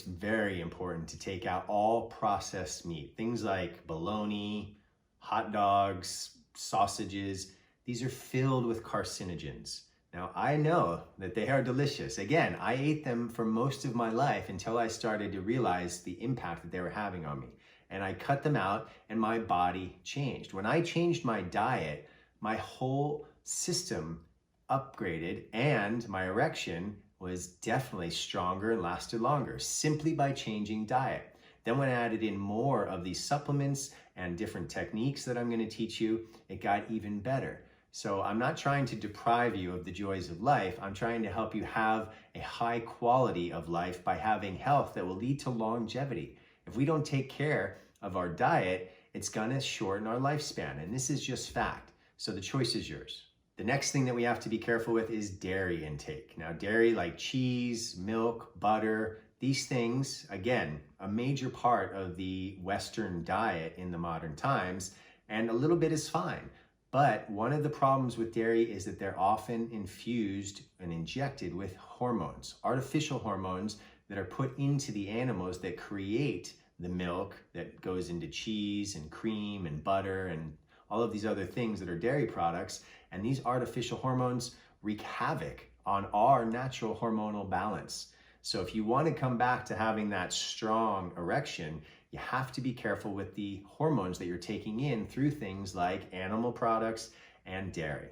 it's very important to take out all processed meat. Things like bologna, hot dogs, sausages, these are filled with carcinogens. Now, I know that they are delicious. Again, I ate them for most of my life until I started to realize the impact that they were having on me. And I cut them out and my body changed. When I changed my diet, my whole system upgraded and my erection was definitely stronger and lasted longer simply by changing diet. Then when I added in more of these supplements and different techniques that I'm going to teach you, it got even better. So I'm not trying to deprive you of the joys of life. I'm trying to help you have a high quality of life by having health that will lead to longevity. If we don't take care of our diet, it's going to shorten our lifespan. And this is just fact. So the choice is yours. The next thing that we have to be careful with is dairy intake. Now, dairy like cheese, milk, butter, these things, again, a major part of the Western diet in the modern times, and a little bit is fine. But one of the problems with dairy is that they're often infused and injected with hormones, artificial hormones that are put into the animals that create the milk that goes into cheese and cream and butter and all of these other things that are dairy products. And these artificial hormones wreak havoc on our natural hormonal balance. So if you want to come back to having that strong erection, you have to be careful with the hormones that you're taking in through things like animal products and dairy.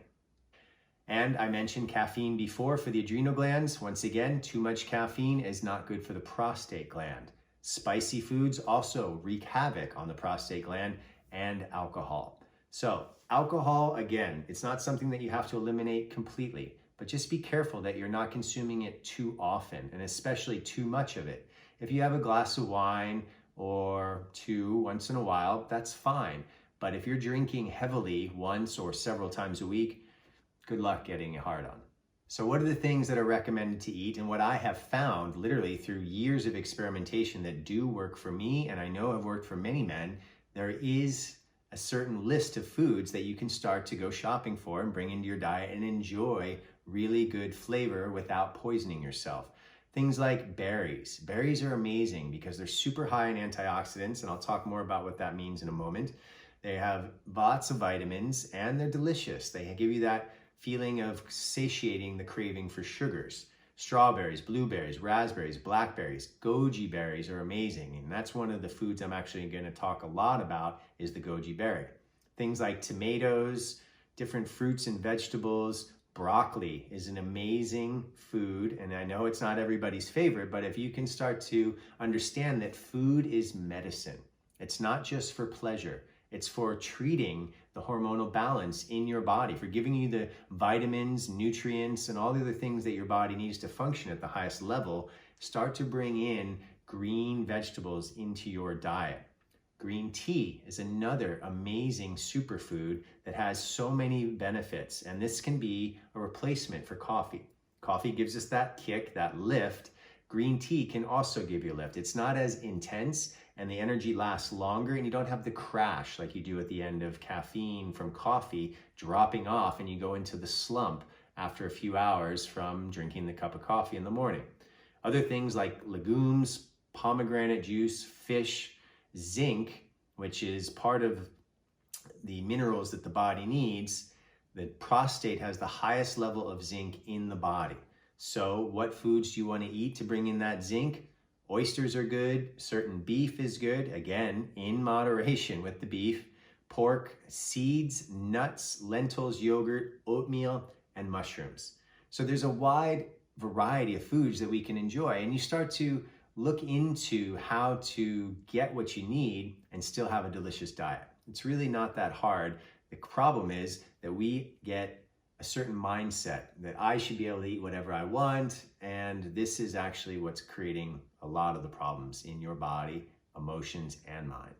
And I mentioned caffeine before for the adrenal glands. Once again, too much caffeine is not good for the prostate gland. Spicy foods also wreak havoc on the prostate gland, and alcohol. So alcohol, again, it's not something that you have to eliminate completely, but just be careful that you're not consuming it too often, and especially too much of it. If you have a glass of wine or two once in a while, that's fine. But if you're drinking heavily once or several times a week, good luck getting a hard on. So what are the things that are recommended to eat, and what I have found literally through years of experimentation that do work for me, and I know have worked for many men, there is a certain list of foods that you can start to go shopping for and bring into your diet and enjoy really good flavor without poisoning yourself. Things like berries. Berries are amazing because they're super high in antioxidants, and I'll talk more about what that means in a moment. They have lots of vitamins and they're delicious. They give you that feeling of satiating the craving for sugars. Strawberries, blueberries, raspberries, blackberries, goji berries are amazing. And that's one of the foods I'm actually going to talk a lot about is the goji berry. Things like tomatoes, different fruits and vegetables. Broccoli is an amazing food, and I know it's not everybody's favorite, but if you can start to understand that food is medicine, it's not just for pleasure, it's for treating the hormonal balance in your body, for giving you the vitamins, nutrients, and all the other things that your body needs to function at the highest level. Start to bring in green vegetables into your diet. Green tea is another amazing superfood that has so many benefits, and this can be a replacement for coffee. Coffee gives us that kick, that lift. Green tea can also give you a lift. It's not as intense, and the energy lasts longer, and you don't have the crash like you do at the end of caffeine from coffee dropping off, and you go into the slump after a few hours from drinking the cup of coffee in the morning. Other things like legumes, pomegranate juice, fish, zinc, which is part of the minerals that the body needs. The prostate has the highest level of zinc in the body. So what foods do you want to eat to bring in that zinc? Oysters are good. Certain beef is good. Again, in moderation with the beef. Pork, seeds, nuts, lentils, yogurt, oatmeal, and mushrooms. So there's a wide variety of foods that we can enjoy, and you start to look into how to get what you need and still have a delicious diet. It's really not that hard. The problem is that we get a certain mindset that I should be able to eat whatever I want, and this is actually what's creating a lot of the problems in your body, emotions, and mind.